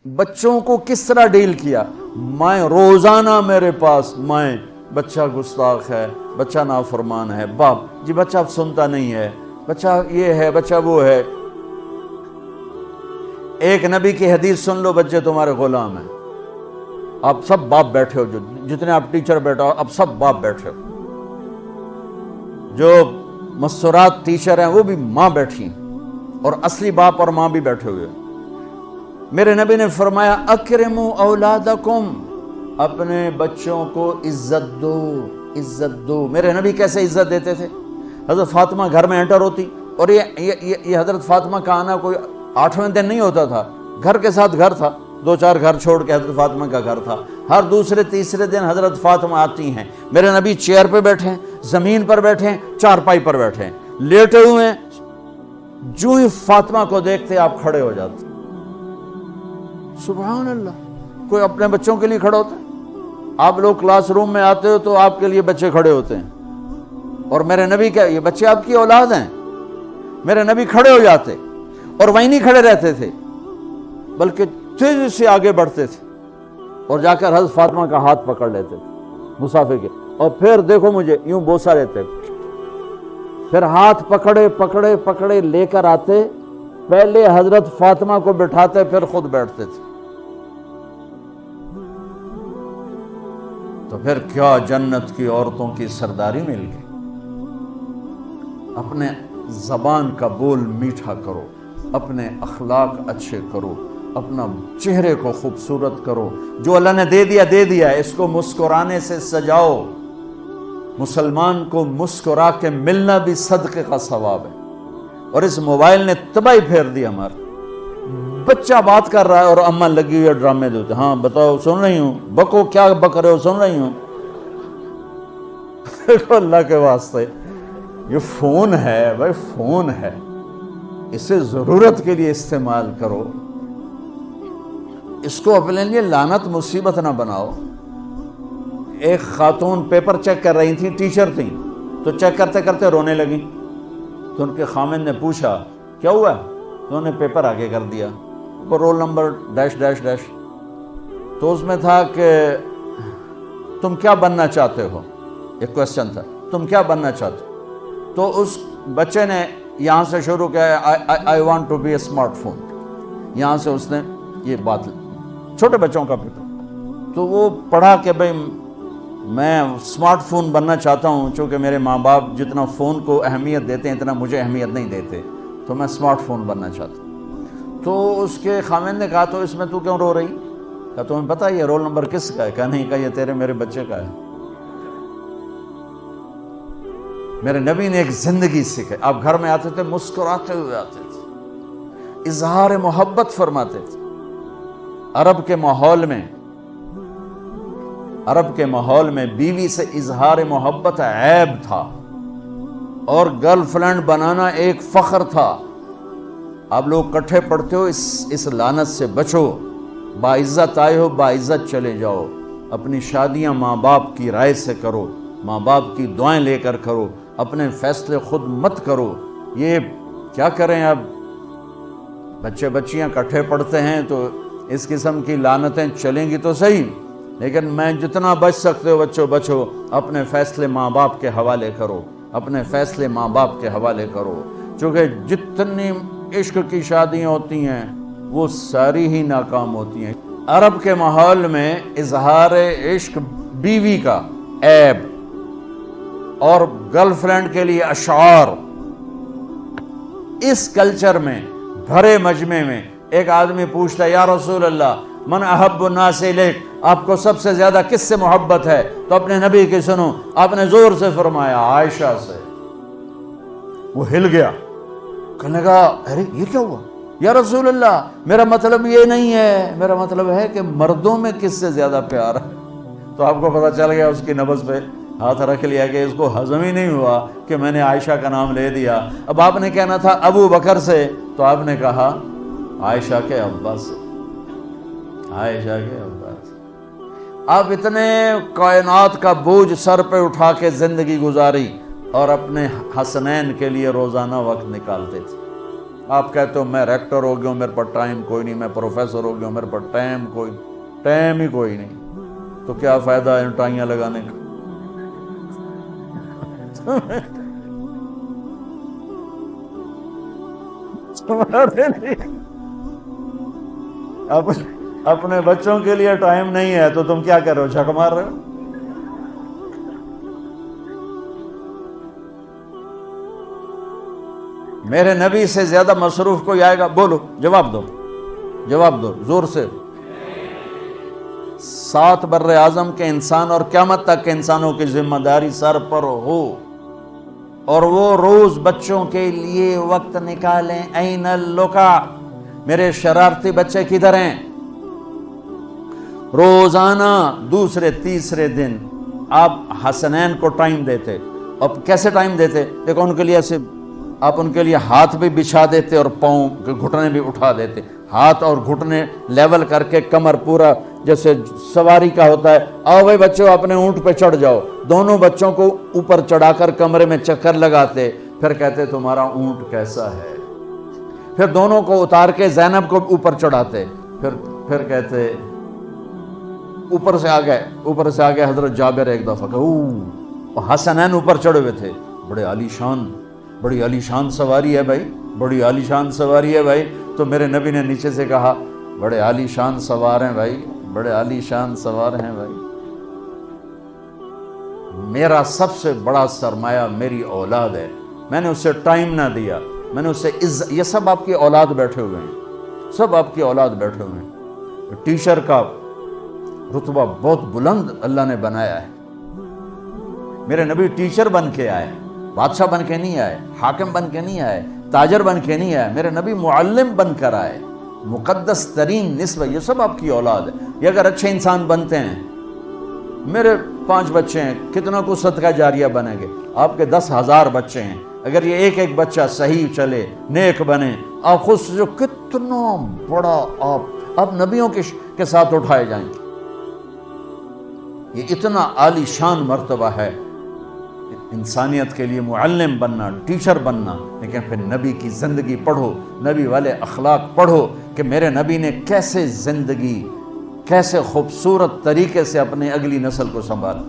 بچوں کو کس طرح ڈیل کیا؟ میں روزانہ میرے پاس بچہ گستاخ ہے، بچہ نافرمان ہے، باپ جی بچہ اب سنتا نہیں ہے، بچہ یہ ہے، بچہ وہ ہے۔ ایک نبی کی حدیث سن لو، بچے تمہارے غلام ہیں۔ آپ سب باپ بیٹھے ہو، جتنے آپ ٹیچر بیٹھا ہو، اب سب باپ بیٹھے ہو۔ جو مستورات ٹیچر ہیں وہ بھی ماں بیٹھی ہیں، اور اصلی باپ اور ماں بھی بیٹھے ہوئے۔ میرے نبی نے فرمایا اکرموا اولادکم، اپنے بچوں کو عزت دو، عزت دو۔ میرے نبی کیسے عزت دیتے تھے؟ حضرت فاطمہ گھر میں انٹر ہوتی، اور یہ حضرت فاطمہ کا آنا کوئی 8ویں دن نہیں ہوتا تھا، گھر کے ساتھ گھر تھا، 2-4 گھر چھوڑ کے حضرت فاطمہ کا گھر تھا۔ ہر دوسرے تیسرے دن حضرت فاطمہ آتی ہیں، میرے نبی چیئر پہ بیٹھے ہیں، زمین پر بیٹھے ہیں، چارپائی پر بیٹھے ہیں، لیٹے ہوئے ہیں، جو ہی فاطمہ کو دیکھتے آپ کھڑے ہو جاتے۔ سبحان اللہ، کوئی اپنے بچوں کے لیے کھڑا ہوتا ہے؟ آپ لوگ کلاس روم میں آتے ہو تو آپ کے لیے بچے کھڑے ہوتے ہیں، اور میرے نبی کیا یہ بچے آپ کی اولاد ہیں؟ میرے نبی کھڑے ہو جاتے، اور وہیں نہیں کھڑے رہتے تھے بلکہ تیزی سے آگے بڑھتے تھے، اور جا کر حضرت فاطمہ کا ہاتھ پکڑ لیتے تھے مسافر کے، اور پھر دیکھو مجھے یوں بوسہ لیتے، پھر ہاتھ پکڑے پکڑے پکڑے لے کر آتے، پہلے حضرت فاطمہ کو بٹھاتے پھر خود بیٹھتے تھے۔ تو پھر کیا جنت کی عورتوں کی سرداری مل گئی۔ اپنے زبان کا بول میٹھا کرو، اپنے اخلاق اچھے کرو، اپنا چہرے کو خوبصورت کرو، جو اللہ نے دے دیا ہے، اس کو مسکرانے سے سجاؤ۔ مسلمان کو مسکرا کے ملنا بھی صدقے کا ثواب ہے، اور اس موبائل نے تباہی پھیر دی ہمارا۔ بچہ بات کر رہا ہے اور اماں لگی ہوئی ہے ڈرامے دیتے، ہاں بتاؤ سن رہی ہوں، بکو کیا بک رہے ہو، سن رہی ہوں۔ دیکھو اللہ کے واسطے، یہ فون ہے بھائی، فون ہے، اسے ضرورت کے لیے استعمال کرو، اس کو اپنے لیے لعنت مصیبت نہ بناؤ۔ ایک خاتون پیپر چیک کر رہی تھی، ٹیچر تھیں، تو چیک کرتے کرتے رونے لگی، تو ان کے خامن نے پوچھا کیا ہوا؟ تو انہوں نے پیپر آگے کر دیا، وہ roll number dash dash dash, تو اس میں تھا کہ تم کیا بننا چاہتے ہو، ایک کوسچن تھا، تم کیا بننا چاہتے ہو؟ تو اس بچے نے یہاں سے شروع کیا، I want to be a smart phone, یہاں سے اس نے یہ بات، چھوٹے بچوں کا پیپر، تو وہ پڑھا کہ بھئی میں اسمارٹ فون بننا چاہتا ہوں، چونکہ میرے ماں باپ جتنا فون کو اہمیت دیتے ہیں اتنا مجھے اہمیت نہیں دیتے، تو میں اسمارٹ فون بننا چاہتا ہوں۔ تو اس کے خامن نے کہا تو اس میں تو کیوں رو رہی؟ کہا تمہیں پتہ یہ رول نمبر کس کا ہے؟ کہا نہیں، کہا یہ تیرے میرے بچے کا ہے۔ میرے نبی نے ایک زندگی سکھائی، آپ گھر میں آتے تھے مسکراتے ہوئے آتے تھے، اظہار محبت فرماتے تھے۔ عرب کے ماحول میں بیوی سے اظہار محبت عیب تھا، اور گرل فرینڈ بنانا ایک فخر تھا۔ آپ لوگ کٹھے پڑھتے ہو، اس لعنت سے بچو، باعزت آئے ہو باعزت چلے جاؤ، اپنی شادیاں ماں باپ کی رائے سے کرو، ماں باپ کی دعائیں لے کر کرو، اپنے فیصلے خود مت کرو۔ یہ کیا کریں، اب بچے بچیاں کٹھے پڑھتے ہیں تو اس قسم کی لعنتیں چلیں گی تو صحیح، لیکن میں جتنا بچ سکتے ہو بچو بچو، اپنے فیصلے ماں باپ کے حوالے کرو، اپنے فیصلے ماں باپ کے حوالے کرو، چونکہ جتنی عشق کی شادیاں ہوتی ہیں وہ ساری ہی ناکام ہوتی ہیں۔ عرب کے ماحول میں اظہار عشق بیوی کا عیب، اور گرل فرینڈ کے لیے اشعار، اس کلچر میں بھرے مجمع میں ایک آدمی پوچھتا ہے یا رسول اللہ من احب الناس الیک، آپ کو سب سے زیادہ کس سے محبت ہے؟ تو اپنے نبی کی سنو، آپ نے زور سے فرمایا عائشہ سے۔ وہ ہل گیا، کہنے لگا ارے یہ کیا ہوا یا رسول اللہ، میرا مطلب یہ نہیں ہے، میرا مطلب ہے کہ مردوں میں کس سے زیادہ پیار ہے۔ تو آپ کو پتہ چل گیا، اس کی نبض پہ ہاتھ رکھ لیا کہ اس کو ہضم ہی نہیں ہوا کہ میں نے عائشہ کا نام لے دیا۔ اب آپ نے کہنا تھا ابو بکر سے، تو آپ نے کہا عائشہ کے ابا سے، عائشہ کے ابا سے۔ آپ اتنے کائنات کا بوجھ سر پہ اٹھا کے زندگی گزاری، اور اپنے حسنین کے لیے روزانہ وقت نکالتے تھے۔ آپ کہتے ہو میں ریکٹر ہو گیا ہوں، میرے پاس ٹائم کوئی نہیں، میں پروفیسر ہو گیا ہوں، میرے پاس ٹائم ہی کوئی نہیں، تو کیا فائدہ ہے ٹائیاں لگانے کا؟ اپنے بچوں کے لیے ٹائم نہیں ہے تو تم کیا کر رہے ہو، جھک مار رہے ہو؟ میرے نبی سے زیادہ مصروف کوئی آئے گا؟ بولو، جواب دو زور سے۔ 7 بر اعظم کے انسان اور قیامت تک کے انسانوں کی ذمہ داری سر پر ہو، اور وہ روز بچوں کے لیے وقت نکالیں۔ این اللقا، میرے شرارتی بچے کدھر ہیں؟ روزانہ دوسرے تیسرے دن آپ حسنین کو ٹائم دیتے۔ اب کیسے ٹائم دیتے؟ دیکھو، ان کے لیے ایسے آپ ان کے لیے ہاتھ بھی بچھا دیتے اور پاؤں کے گھٹنے بھی اٹھا دیتے، ہاتھ اور گھٹنے لیول کر کے، کمر پورا جیسے سواری کا ہوتا ہے۔ آؤ بھائی بچوں، اپنے اونٹ پہ چڑھ جاؤ۔ دونوں بچوں کو اوپر چڑھا کر کمرے میں چکر لگاتے، پھر کہتے تمہارا اونٹ کیسا ہے؟ پھر دونوں کو اتار کے زینب کو اوپر چڑھاتے، پھر کہتے اوپر سے آ گئے حضرت جابر ایک دفعہ کہ حسنین اوپر چڑھے ہوئے تھے، بڑی عالی شان سواری ہے بھائی، تو میرے نبی نے نیچے سے کہا بڑے عالی شان سوار ہیں بھائی، میرا سب سے بڑا سرمایہ میری اولاد ہے، میں نے اسے ٹائم نہ دیا، میں نے اسے یہ سب آپ کی اولاد بیٹھے ہوئے ہیں، ٹیچر کا رتبہ بہت بلند اللہ نے بنایا ہے۔ میرے نبی ٹیچر بن کے آئے، بادشاہ بن کے نہیں آئے، حاکم بن کے نہیں آئے، تاجر بن کے نہیں آئے، میرے نبی معلم بن کر آئے، مقدس ترین نسبت۔ یہ سب آپ کی اولاد ہے، یہ اگر اچھے انسان بنتے ہیں، میرے 5 بچے ہیں، کتنا کو صدقہ جاریہ بنیں گے؟ آپ کے 10,000 بچے ہیں، اگر یہ ایک بچہ صحیح چلے، نیک بنے، آپ خود سے جو کتنا بڑا آپ نبیوں کے ساتھ اٹھائے جائیں گے۔ یہ اتنا عالی شان مرتبہ ہے انسانیت کے لیے، معلم بننا، ٹیچر بننا۔ لیکن پھر نبی کی زندگی پڑھو، نبی والے اخلاق پڑھو کہ میرے نبی نے کیسے خوبصورت طریقے سے اپنی اگلی نسل کو سنبھالا۔